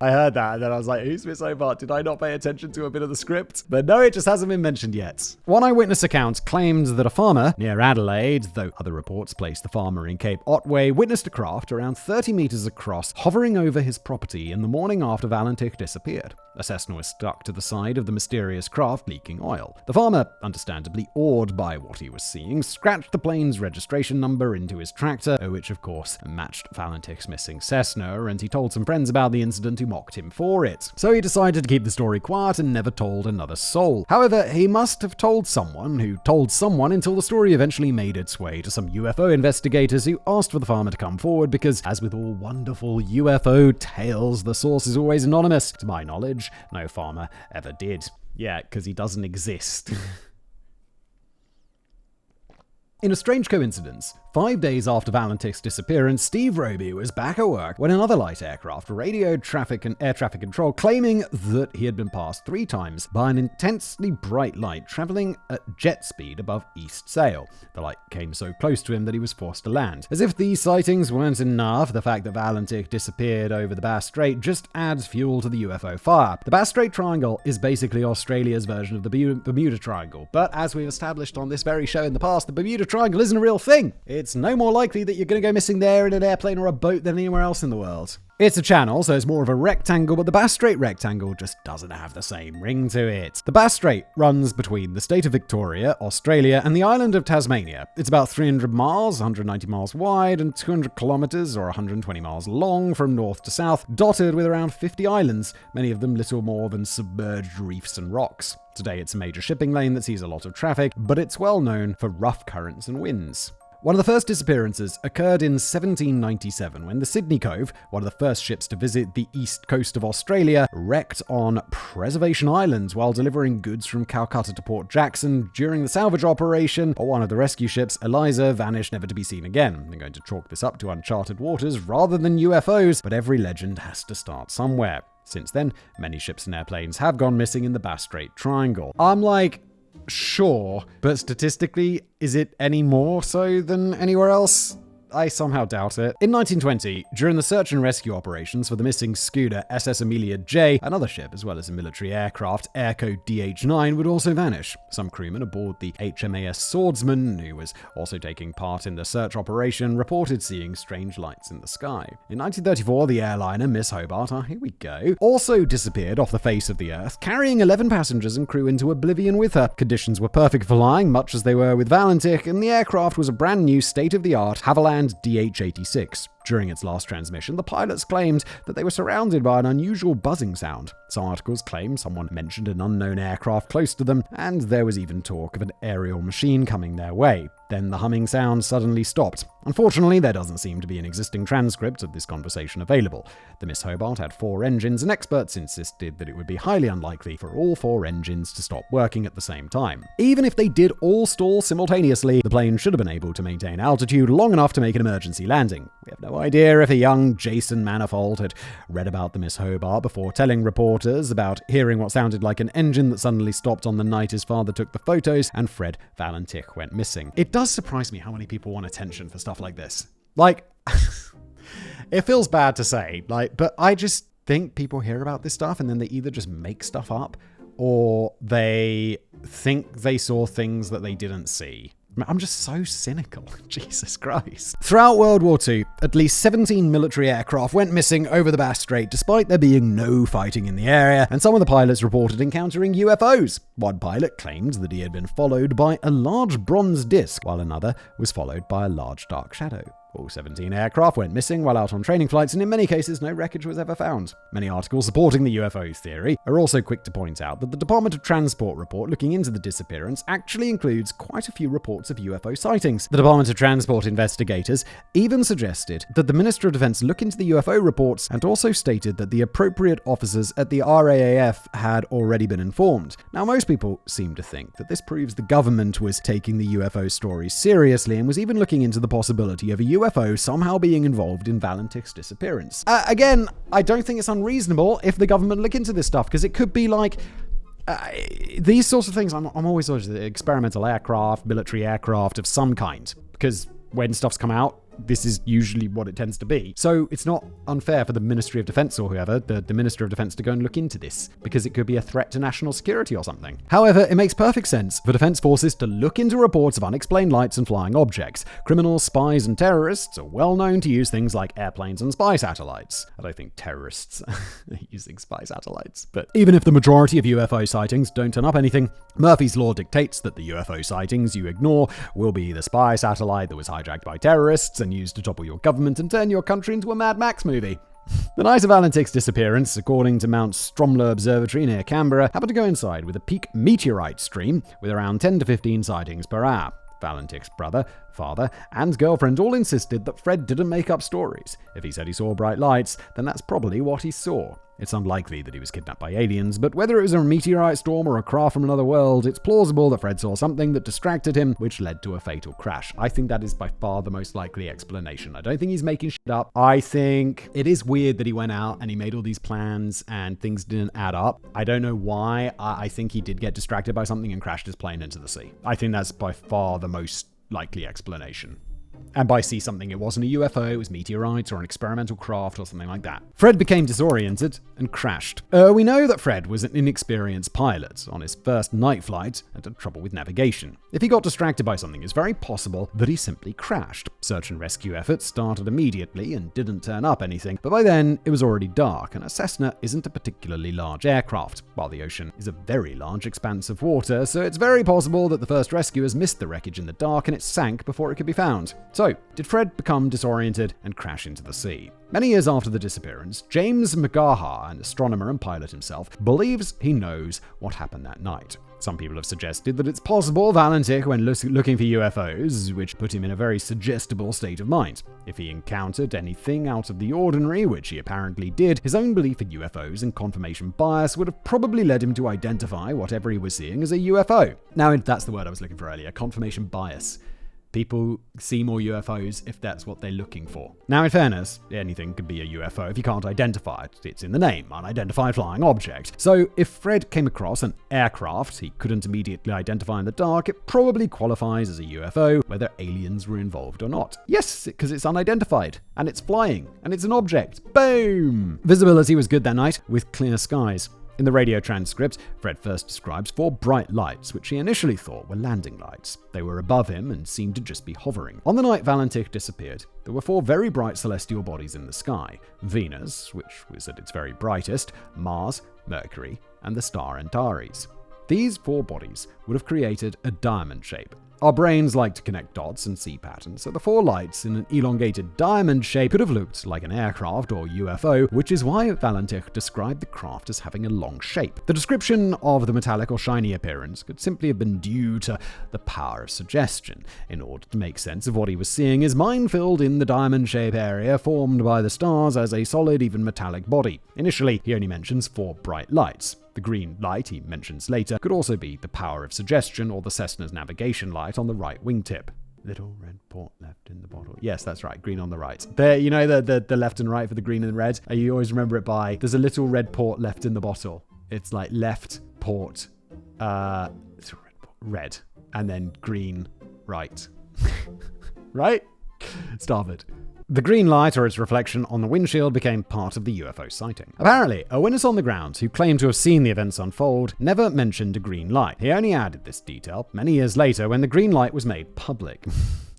I heard that, and then I was like, who's Miss Hobart? Did I not pay attention to a bit of the script? But no, it just hasn't been mentioned yet. One eyewitness account claimed that a farmer near Adelaide, though other reports placed the farmer in Cape Otway, witnessed a craft around 30 meters across hovering over his property in the morning after Valentich disappeared. A Cessna was stuck to the side of the mysterious craft, leaking oil. The farmer, understandably awed by what he was seeing, scratched the plane's registration number into his tractor, which of course matched Valentich's missing Cessna, and he told some friends about the incident who mocked him for it. So he decided to keep the story quiet and never told another soul. However, he must have told someone who told someone until the story eventually made its way to some UFO investigators who asked for the farmer to come forward because, as with all wonderful UFO tales, the source is always anonymous. To my knowledge, no farmer ever did. Yeah, because he doesn't exist. In a strange coincidence, 5 days after Valentich's disappearance, Steve Roby was back at work when another light aircraft radioed air traffic control claiming that he had been passed 3 times by an intensely bright light traveling at jet speed above East Sail. The light came so close to him that he was forced to land. As if these sightings weren't enough, the fact that Valentich disappeared over the Bass Strait just adds fuel to the UFO fire. The Bass Strait Triangle is basically Australia's version of the Bermuda Triangle, but as we've established on this very show in the past, the Bermuda Triangle isn't a real thing. It's no more likely that you're going to go missing there in an airplane or a boat than anywhere else in the world. It's a channel, so it's more of a rectangle, but the Bass Strait rectangle just doesn't have the same ring to it. The Bass Strait runs between the state of Victoria, Australia, and the island of Tasmania. It's about 300 miles, 190 miles wide, and 200 kilometers, or 120 miles long, from north to south, dotted with around 50 islands, many of them little more than submerged reefs and rocks. Today it's a major shipping lane that sees a lot of traffic, but it's well known for rough currents and winds. One of the first disappearances occurred in 1797 when the Sydney Cove, one of the first ships to visit the east coast of Australia, wrecked on Preservation Island while delivering goods from Calcutta to Port Jackson. During the salvage operation, one of the rescue ships, Eliza, vanished never to be seen again. They're going to chalk this up to uncharted waters rather than UFOs, but every legend has to start somewhere. Since then, many ships and airplanes have gone missing in the Bass Strait Triangle. I'm like, sure, but statistically, is it any more so than anywhere else? I somehow doubt it. In 1920, during the search and rescue operations for the missing schooner SS Amelia J, another ship as well as a military aircraft, air code DH9, would also vanish. Some crewmen aboard the HMAS Swordsman, who was also taking part in the search operation, reported seeing strange lights in the sky. In 1934, the airliner Miss Hobart, here we go, also disappeared off the face of the Earth, carrying 11 passengers and crew into oblivion with her. Conditions were perfect for flying, much as they were with Valentich, and the aircraft was a brand new state-of-the-art Havilland DH-86. During its last transmission, the pilots claimed that they were surrounded by an unusual buzzing sound. Some articles claim someone mentioned an unknown aircraft close to them, and there was even talk of an aerial machine coming their way. Then the humming sound suddenly stopped. Unfortunately, there doesn't seem to be an existing transcript of this conversation available. The Miss Hobart had 4 engines, and experts insisted that it would be highly unlikely for all 4 engines to stop working at the same time. Even if they did all stall simultaneously, the plane should have been able to maintain altitude long enough to make an emergency landing. We have no idea if a young Jason Manifold had read about the Miss Hobart before telling reporters about hearing what sounded like an engine that suddenly stopped on the night his father took the photos and Fred Valentich went missing. It does surprise me how many people want attention for stuff like this. Like, it feels bad to say, but I just think people hear about this stuff and then they either just make stuff up or they think they saw things that they didn't see. I'm just so cynical. Jesus Christ. Throughout World War II, at least 17 military aircraft went missing over the Bass Strait despite there being no fighting in the area, and some of the pilots reported encountering UFOs. One pilot claimed that he had been followed by a large bronze disc, while another was followed by a large dark shadow. All 17 aircraft went missing while out on training flights, and in many cases, no wreckage was ever found. Many articles supporting the UFO theory are also quick to point out that the Department of Transport report looking into the disappearance actually includes quite a few reports of UFO sightings. The Department of Transport investigators even suggested that the Minister of Defense look into the UFO reports and also stated that the appropriate officers at the RAAF had already been informed. Now, most people seem to think that this proves the government was taking the UFO stories seriously and was even looking into the possibility of a UFO somehow being involved in Valentich's disappearance. Again, I don't think it's unreasonable if the government look into this stuff, because it could be like these sorts of things. I'm always experimental aircraft, military aircraft of some kind, because when stuff's come out, this is usually what it tends to be. So it's not unfair for the Ministry of Defense or whoever, the Minister of Defense, to go and look into this, because it could be a threat to national security or something. However, it makes perfect sense for defense forces to look into reports of unexplained lights and flying objects. Criminals, spies, and terrorists are well known to use things like airplanes and spy satellites. I don't think terrorists are using spy satellites, but even if the majority of UFO sightings don't turn up anything, Murphy's Law dictates that the UFO sightings you ignore will be the spy satellite that was hijacked by terrorists and used to topple your government and turn your country into a Mad Max movie. The night of Valentich's disappearance, according to Mount Stromlo Observatory near Canberra, happened to coincide with a peak meteorite stream with around 10 to 15 sightings per hour. Valentich's brother, father, and girlfriend all insisted that Fred didn't make up stories. If he said he saw bright lights, then that's probably what he saw. It's unlikely that he was kidnapped by aliens, but whether it was a meteorite storm or a craft from another world, it's plausible that Fred saw something that distracted him, which led to a fatal crash. I think that is by far the most likely explanation. I don't think he's making shit up. I think it is weird that he went out and he made all these plans and things didn't add up. I don't know why. I think he did get distracted by something and crashed his plane into the sea. I think that's by far the most likely explanation. And by see something, it wasn't a UFO, it was meteorites or an experimental craft or something like that. Fred became disoriented and crashed. We know that Fred was an inexperienced pilot on his first night flight and had trouble with navigation. If he got distracted by something, it's very possible that he simply crashed. Search and rescue efforts started immediately and didn't turn up anything, but by then it was already dark, and a Cessna isn't a particularly large aircraft, while the ocean is a very large expanse of water, so it's very possible that the first rescuers missed the wreckage in the dark and it sank before it could be found. So, did Fred become disoriented and crash into the sea? Many years after the disappearance, James McGaha, an astronomer and pilot himself, believes he knows what happened that night. Some people have suggested that it's possible Valentich went looking for UFOs, which put him in a very suggestible state of mind. If he encountered anything out of the ordinary, which he apparently did, his own belief in UFOs and confirmation bias would have probably led him to identify whatever he was seeing as a UFO. Now, that's the word I was looking for earlier, confirmation bias. People see more UFOs if that's what they're looking for. Now, in fairness, anything could be a UFO if you can't identify it. It's in the name, unidentified flying object. So if Fred came across an aircraft he couldn't immediately identify in the dark, it probably qualifies as a UFO, whether aliens were involved or not. Yes, because it's unidentified, and it's flying, and it's an object. Boom! Visibility was good that night, with clear skies. In the radio transcript, Fred first describes 4 bright lights, which he initially thought were landing lights. They were above him and seemed to just be hovering. On the night Valentich disappeared, there were 4 very bright celestial bodies in the sky. Venus, which was at its very brightest, Mars, Mercury, and the star Antares. These 4 bodies would have created a diamond shape. Our brains like to connect dots and see patterns, so the 4 lights in an elongated diamond shape could have looked like an aircraft or UFO, which is why Valentich described the craft as having a long shape. The description of the metallic or shiny appearance could simply have been due to the power of suggestion. In order to make sense of what he was seeing, his mind filled in the diamond shape area formed by the stars as a solid, even metallic body. Initially, he only mentions 4 bright lights. The green light he mentions later could also be the power of suggestion or the Cessna's navigation light on the right wingtip. Little red port left in the bottle. Yes, that's right. Green on the right. There, you know the left and right for the green and red? You always remember it by, there's a little red port left in the bottle. It's like left, port, red, and then green, right. Right? Starboard. The green light, or its reflection on the windshield, became part of the UFO sighting. Apparently, a witness on the ground who claimed to have seen the events unfold never mentioned a green light. He only added this detail many years later when the green light was made public.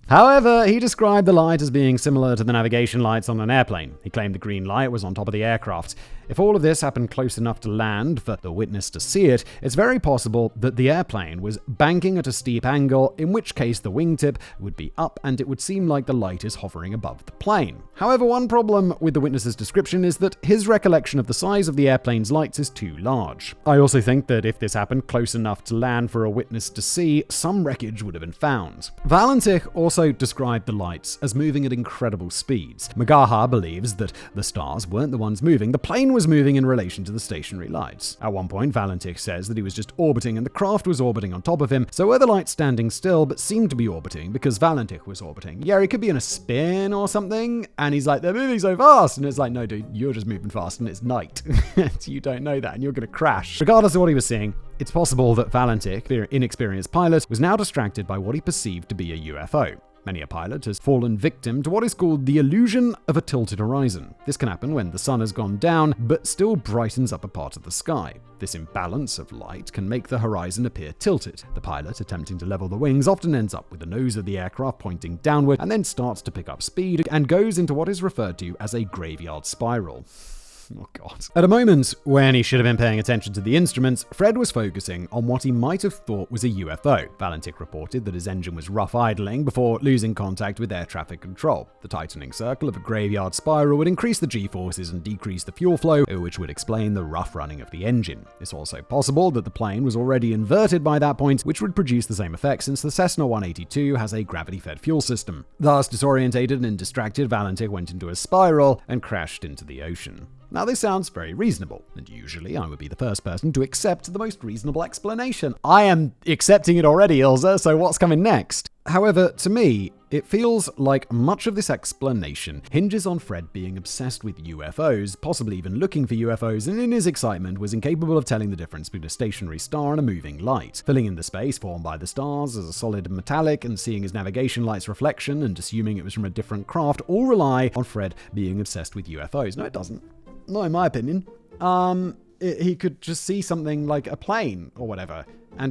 However, he described the light as being similar to the navigation lights on an airplane. He claimed the green light was on top of the aircraft. If all of this happened close enough to land for the witness to see it, it's very possible that the airplane was banking at a steep angle, in which case the wingtip would be up and it would seem like the light is hovering above the plane. However, one problem with the witness's description is that his recollection of the size of the airplane's lights is too large. I also think that if this happened close enough to land for a witness to see, some wreckage would have been found. Valentich also described the lights as moving at incredible speeds. McGaha believes that the stars weren't the ones moving, the plane was moving in relation to the stationary lights. At one point, Valentich says that he was just orbiting and the craft was orbiting on top of him, so were the lights standing still but seemed to be orbiting because Valentich was orbiting. Yeah, he could be in a spin or something, and he's like, they're moving so fast, and it's like, no dude, you're just moving fast and it's night. You don't know that and you're going to crash. Regardless of what he was seeing, it's possible that Valentich, the inexperienced pilot, was now distracted by what he perceived to be a UFO. Many a pilot has fallen victim to what is called the illusion of a tilted horizon. This can happen when the sun has gone down, but still brightens up a part of the sky. This imbalance of light can make the horizon appear tilted. The pilot, attempting to level the wings, often ends up with the nose of the aircraft pointing downward and then starts to pick up speed and goes into what is referred to as a graveyard spiral. Oh, God. At a moment when he should have been paying attention to the instruments, Fred was focusing on what he might have thought was a UFO. Valentich reported that his engine was rough idling before losing contact with air traffic control. The tightening circle of a graveyard spiral would increase the G-forces and decrease the fuel flow, which would explain the rough running of the engine. It's also possible that the plane was already inverted by that point, which would produce the same effect since the Cessna 182 has a gravity-fed fuel system. Thus, disorientated and distracted, Valentich went into a spiral and crashed into the ocean. Now, this sounds very reasonable, and usually I would be the first person to accept the most reasonable explanation. I am accepting it already, Ilza, so what's coming next? However, to me, it feels like much of this explanation hinges on Fred being obsessed with UFOs, possibly even looking for UFOs, and in his excitement was incapable of telling the difference between a stationary star and a moving light. Filling in the space formed by the stars as a solid metallic and seeing his navigation light's reflection and assuming it was from a different craft all rely on Fred being obsessed with UFOs. No, it doesn't. Not in my opinion. He could just see something like a plane or whatever,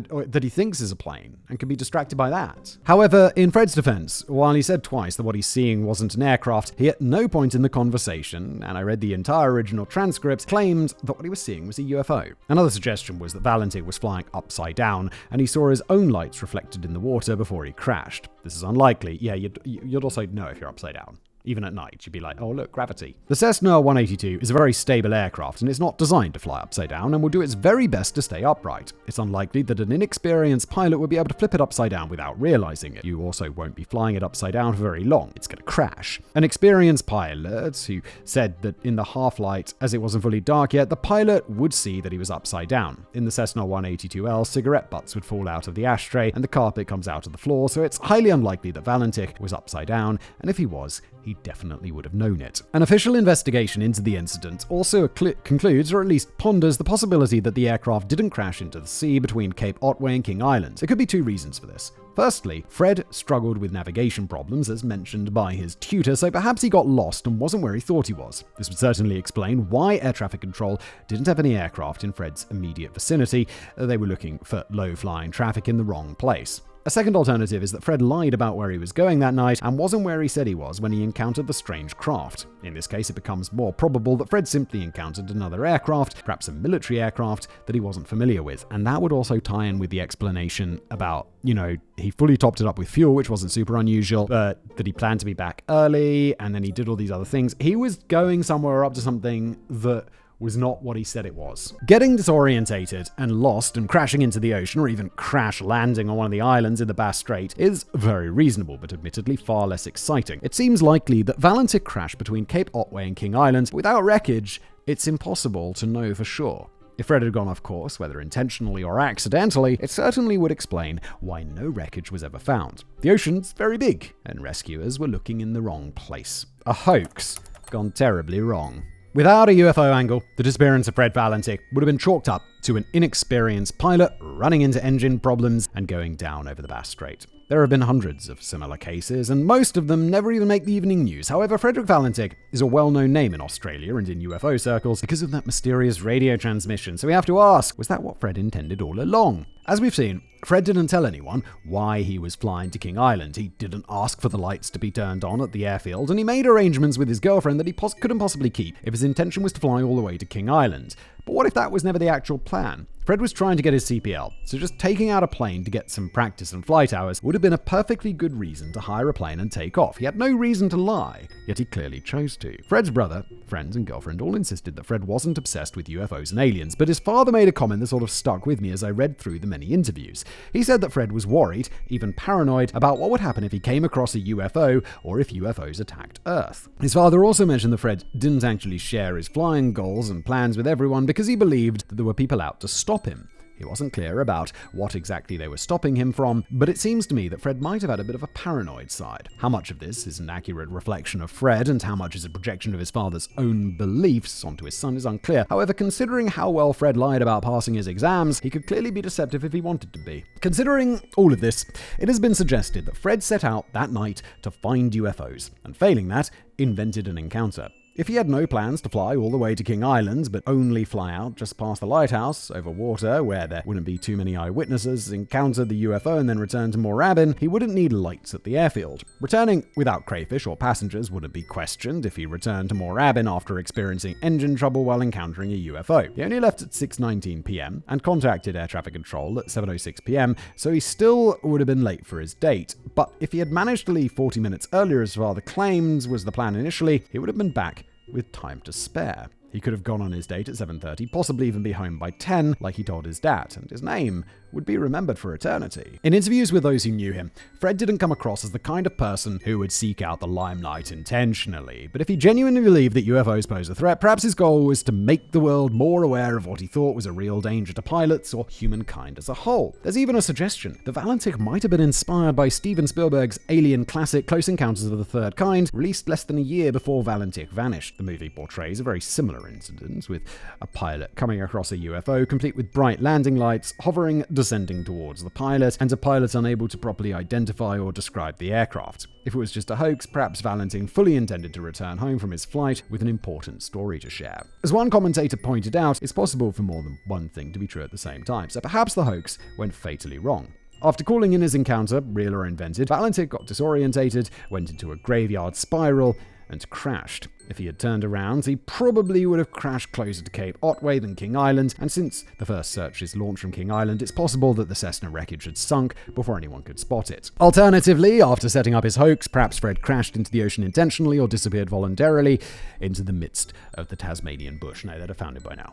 or that he thinks is a plane, and can be distracted by that. However, in Fred's defense, while he said twice that what he's seeing wasn't an aircraft, he at no point in the conversation, and I read the entire original transcript, claimed that what he was seeing was a UFO. Another suggestion was that Valentich was flying upside down, and he saw his own lights reflected in the water before he crashed. This is unlikely. Yeah, you'd also know if you're upside down. Even at night, you'd be like, oh look, gravity. The Cessna 182 is a very stable aircraft, and it's not designed to fly upside down and will do its very best to stay upright. It's unlikely that an inexperienced pilot would be able to flip it upside down without realizing it. You also won't be flying it upside down for very long. It's going to crash. An experienced pilot who said that in the half-light, as it wasn't fully dark yet, the pilot would see that he was upside down. In the Cessna 182L, cigarette butts would fall out of the ashtray and the carpet comes out of the floor, so it's highly unlikely that Valentich was upside down, and if he was, he definitely would have known it. An official investigation into the incident also concludes, or at least ponders, the possibility that the aircraft didn't crash into the sea between Cape Otway and King Island. There could be two reasons for this. Firstly, Fred struggled with navigation problems, as mentioned by his tutor, so perhaps he got lost and wasn't where he thought he was. This would certainly explain why air traffic control didn't have any aircraft in Fred's immediate vicinity. They were looking for low-flying traffic in the wrong place. A second alternative is that Fred lied about where he was going that night and wasn't where he said he was when he encountered the strange craft. In this case, it becomes more probable that Fred simply encountered another aircraft, perhaps a military aircraft, that he wasn't familiar with. And that would also tie in with the explanation about, he fully topped it up with fuel, which wasn't super unusual, but that he planned to be back early, and then he did all these other things. He was going somewhere up to something that was not what he said it was. Getting disorientated and lost and crashing into the ocean, or even crash landing on one of the islands in the Bass Strait, is very reasonable, but admittedly far less exciting. It seems likely that Valentich crashed between Cape Otway and King Island. Without wreckage, it's impossible to know for sure. If Fred had gone off course, whether intentionally or accidentally, it certainly would explain why no wreckage was ever found. The ocean's very big, and rescuers were looking in the wrong place. A hoax gone terribly wrong. Without a UFO angle, the disappearance of Fred Valentich would have been chalked up to an inexperienced pilot running into engine problems and going down over the Bass Strait. There have been hundreds of similar cases, and most of them never even make the evening news. However, Frederick Valentich is a well-known name in Australia and in UFO circles because of that mysterious radio transmission, so we have to ask, was that what Fred intended all along? As we've seen, Fred didn't tell anyone why he was flying to King Island. He didn't ask for the lights to be turned on at the airfield, and he made arrangements with his girlfriend that he couldn't possibly keep if his intention was to fly all the way to King Island. But what if that was never the actual plan? Fred was trying to get his CPL, so just taking out a plane to get some practice and flight hours would have been a perfectly good reason to hire a plane and take off. He had no reason to lie, yet he clearly chose to. Fred's brother, friends, and girlfriend all insisted that Fred wasn't obsessed with UFOs and aliens, but his father made a comment that sort of stuck with me as I read through the many interviews. He said that Fred was worried, even paranoid, about what would happen if he came across a UFO or if UFOs attacked Earth. His father also mentioned that Fred didn't actually share his flying goals and plans with everyone because he believed that there were people out to stop him. He wasn't clear about what exactly they were stopping him from, but it seems to me that Fred might have had a bit of a paranoid side. How much of this is an accurate reflection of Fred and how much is a projection of his father's own beliefs onto his son is unclear. However, considering how well Fred lied about passing his exams, he could clearly be deceptive if he wanted to be. Considering all of this, it has been suggested that Fred set out that night to find UFOs, and failing that, invented an encounter. If he had no plans to fly all the way to King Island, but only fly out just past the lighthouse, over water, where there wouldn't be too many eyewitnesses, encounter the UFO and then return to Moorabbin, he wouldn't need lights at the airfield. Returning without crayfish or passengers wouldn't be questioned if he returned to Moorabbin after experiencing engine trouble while encountering a UFO. He only left at 6:19 p.m. and contacted air traffic control at 7:06 p.m, so he still would have been late for his date. But if he had managed to leave 40 minutes earlier, as father claims was the plan initially, he would have been back with time to spare. He could have gone on his date at 7:30, possibly even be home by 10, like he told his dad, and his name would be remembered for eternity. In interviews with those who knew him, Fred didn't come across as the kind of person who would seek out the limelight intentionally. But if he genuinely believed that UFOs pose a threat, perhaps his goal was to make the world more aware of what he thought was a real danger to pilots or humankind as a whole. There's even a suggestion that Valentich might have been inspired by Steven Spielberg's alien classic Close Encounters of the Third Kind, released less than a year before Valentich vanished. The movie portrays a very similar incident, with a pilot coming across a UFO, complete with bright landing lights, hovering, descending towards the pilot, and a pilot unable to properly identify or describe the aircraft. If it was just a hoax, perhaps Valentich fully intended to return home from his flight with an important story to share. As one commentator pointed out, it's possible for more than one thing to be true at the same time, so perhaps the hoax went fatally wrong. After calling in his encounter, real or invented, Valentich got disorientated, went into a graveyard spiral, and crashed. If he had turned around, he probably would have crashed closer to Cape Otway than King Island, and since the first searches launched from King Island, it's possible that the Cessna wreckage had sunk before anyone could spot it. Alternatively, after setting up his hoax, perhaps Fred crashed into the ocean intentionally or disappeared voluntarily into the midst of the Tasmanian bush. No, they'd have found him by now.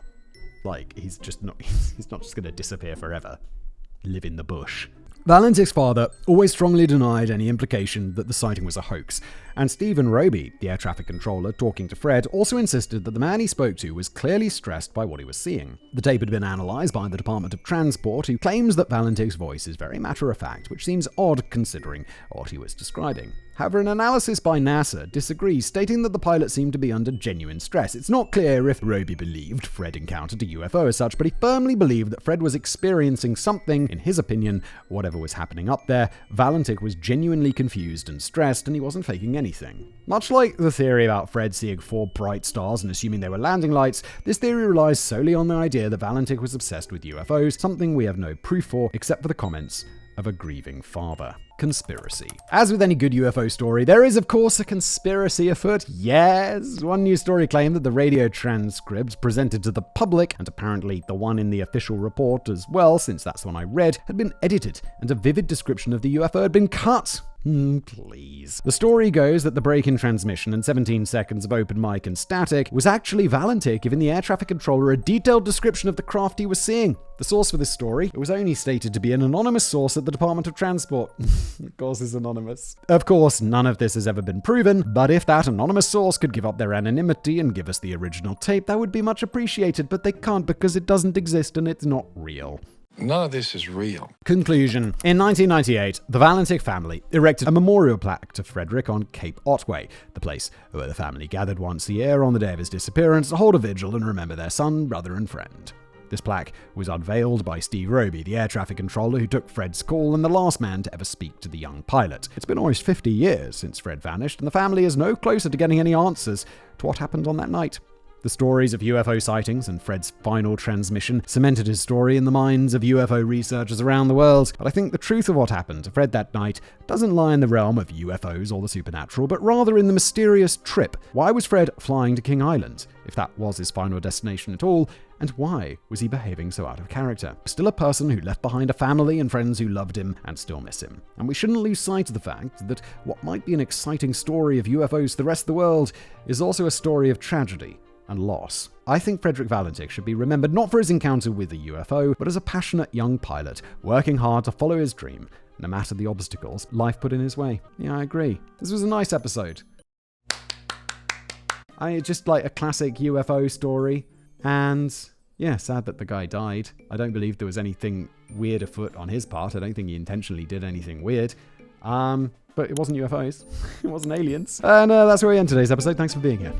He's not just going to disappear forever. Live in the bush. Valentich's father always strongly denied any implication that the sighting was a hoax, and Stephen Roby, the air traffic controller talking to Fred, also insisted that the man he spoke to was clearly stressed by what he was seeing. The tape had been analysed by the Department of Transport, who claims that Valentich's voice is very matter-of-fact, which seems odd considering what he was describing. However, an analysis by NASA disagrees, stating that the pilot seemed to be under genuine stress. It's not clear if Roby believed Fred encountered a UFO as such, but he firmly believed that Fred was experiencing something. In his opinion, whatever was happening up there, Valentich was genuinely confused and stressed, and he wasn't faking anything. Much like the theory about Fred seeing 4 bright stars and assuming they were landing lights, this theory relies solely on the idea that Valentich was obsessed with UFOs, something we have no proof for except for the comments of a grieving father. Conspiracy. As with any good UFO story, there is of course a conspiracy afoot. Yes! One news story claimed that the radio transcripts presented to the public, and apparently the one in the official report as well, since that's the one I read, had been edited, and a vivid description of the UFO had been cut. Please. The story goes that the break in transmission and 17 seconds of open mic and static was actually Valentich giving the air traffic controller a detailed description of the craft he was seeing. The source for this story was only stated to be an anonymous source at the Department of Transport. Of course it's anonymous. Of course, none of this has ever been proven, but if that anonymous source could give up their anonymity and give us the original tape, that would be much appreciated, but they can't because it doesn't exist and it's not real. None of this is real. Conclusion. In 1998, the Valentich family erected a memorial plaque to Frederick on Cape Otway, the place where the family gathered once a year on the day of his disappearance to hold a vigil and remember their son, brother, and friend. This plaque was unveiled by Steve Roby, the air traffic controller who took Fred's call and the last man to ever speak to the young pilot. It's been almost 50 years since Fred vanished, and the family is no closer to getting any answers to what happened on that night. The stories of UFO sightings and Fred's final transmission cemented his story in the minds of UFO researchers around the world, but I think the truth of what happened to Fred that night doesn't lie in the realm of UFOs or the supernatural, but rather in the mysterious trip. Why was Fred flying to King Island, if that was his final destination at all, and why was he behaving so out of character? Still a person who left behind a family and friends who loved him and still miss him. And we shouldn't lose sight of the fact that what might be an exciting story of UFOs to the rest of the world is also a story of tragedy and loss. I think Frederick Valentich should be remembered not for his encounter with a UFO, but as a passionate young pilot, working hard to follow his dream, no matter the obstacles life put in his way. Yeah, I agree. This was a nice episode. Just like a classic UFO story, and yeah, sad that the guy died. I don't believe there was anything weird afoot on his part. I don't think he intentionally did anything weird. But it wasn't UFOs. It wasn't aliens. And that's where we end today's episode. Thanks for being here.